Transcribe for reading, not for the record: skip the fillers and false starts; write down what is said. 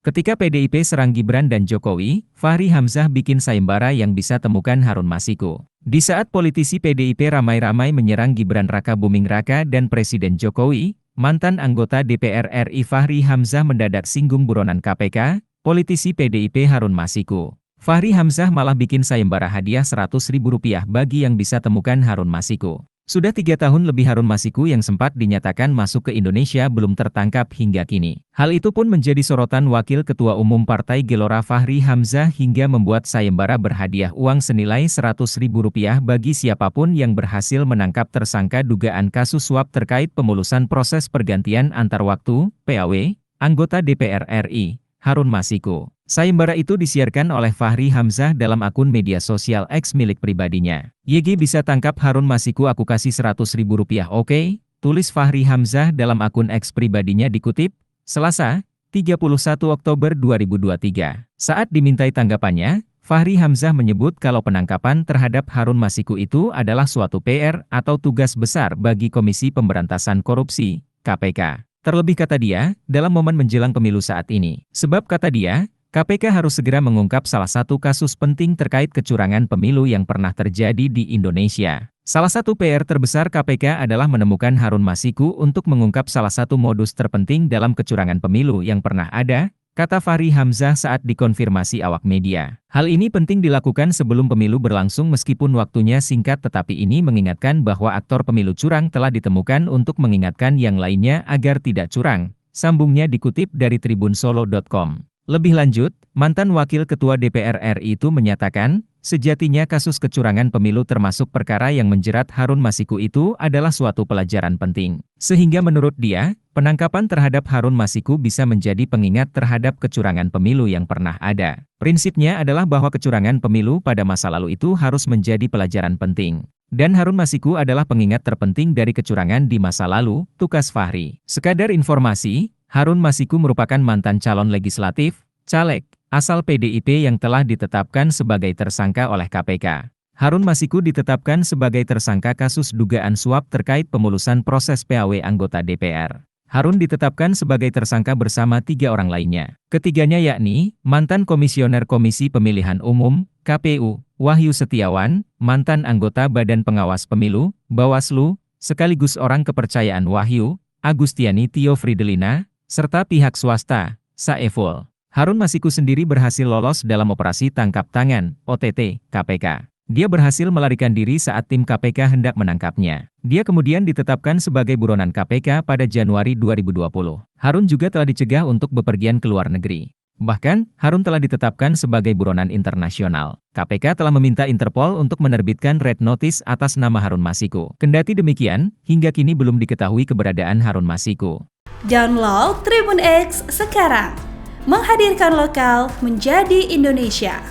Ketika PDIP serang Gibran dan Jokowi, Fachri Hamzah bikin sayembara yang bisa temukan Harun Masiku. Di saat politisi PDIP ramai-ramai menyerang Gibran Rakabuming Raka dan Presiden Jokowi, mantan anggota DPR RI Fachri Hamzah mendadak singgung buronan KPK, politisi PDIP Harun Masiku. Fachri Hamzah malah bikin sayembara hadiah Rp100.000 bagi yang bisa temukan Harun Masiku. Sudah 3 tahun lebih Harun Masiku yang sempat dinyatakan masuk ke Indonesia belum tertangkap hingga kini. Hal itu pun menjadi sorotan Wakil Ketua Umum Partai Gelora Fachri Hamzah hingga membuat sayembara berhadiah uang senilai Rp100.000 bagi siapapun yang berhasil menangkap tersangka dugaan kasus suap terkait pemulusan proses pergantian antar waktu, PAW, anggota DPR RI, Harun Masiku. Sayembara itu disiarkan oleh Fachri Hamzah dalam akun media sosial X milik pribadinya. YG bisa tangkap Harun Masiku, aku kasih Rp100.000 oke, tulis Fachri Hamzah dalam akun X pribadinya dikutip, Selasa, 31 Oktober 2023. Saat dimintai tanggapannya, Fachri Hamzah menyebut kalau penangkapan terhadap Harun Masiku itu adalah suatu PR atau tugas besar bagi Komisi Pemberantasan Korupsi, KPK. Terlebih kata dia, dalam momen menjelang pemilu saat ini. Sebab kata dia, KPK harus segera mengungkap salah satu kasus penting terkait kecurangan pemilu yang pernah terjadi di Indonesia. Salah satu PR terbesar KPK adalah menemukan Harun Masiku untuk mengungkap salah satu modus terpenting dalam kecurangan pemilu yang pernah ada, kata Fachri Hamzah saat dikonfirmasi awak media. Hal ini penting dilakukan sebelum pemilu berlangsung meskipun waktunya singkat, tetapi ini mengingatkan bahwa aktor pemilu curang telah ditemukan untuk mengingatkan yang lainnya agar tidak curang, sambungnya dikutip dari tribunsolo.com. Lebih lanjut, mantan Wakil Ketua DPR RI itu menyatakan, sejatinya kasus kecurangan pemilu termasuk perkara yang menjerat Harun Masiku itu adalah suatu pelajaran penting. Sehingga menurut dia, penangkapan terhadap Harun Masiku bisa menjadi pengingat terhadap kecurangan pemilu yang pernah ada. Prinsipnya adalah bahwa kecurangan pemilu pada masa lalu itu harus menjadi pelajaran penting. Dan Harun Masiku adalah pengingat terpenting dari kecurangan di masa lalu, tukas Fachri. Sekadar informasi, Harun Masiku merupakan mantan calon legislatif, caleg, asal PDIP yang telah ditetapkan sebagai tersangka oleh KPK. Harun Masiku ditetapkan sebagai tersangka kasus dugaan suap terkait pemulusan proses PAW anggota DPR. Harun ditetapkan sebagai tersangka bersama 3 orang lainnya. Ketiganya yakni, mantan Komisioner Komisi Pemilihan Umum, KPU, Wahyu Setiawan, mantan anggota Badan Pengawas Pemilu, Bawaslu, sekaligus orang kepercayaan Wahyu, Agustiani Tio Fridelina, serta pihak swasta, Saiful. Harun Masiku sendiri berhasil lolos dalam operasi tangkap tangan, OTT, KPK. Dia berhasil melarikan diri saat tim KPK hendak menangkapnya. Dia kemudian ditetapkan sebagai buronan KPK pada Januari 2020. Harun juga telah dicegah untuk bepergian ke luar negeri. Bahkan, Harun telah ditetapkan sebagai buronan internasional. KPK telah meminta Interpol untuk menerbitkan red notice atas nama Harun Masiku. Kendati demikian, hingga kini belum diketahui keberadaan Harun Masiku. Download Tribun X sekarang, menghadirkan lokal menjadi Indonesia.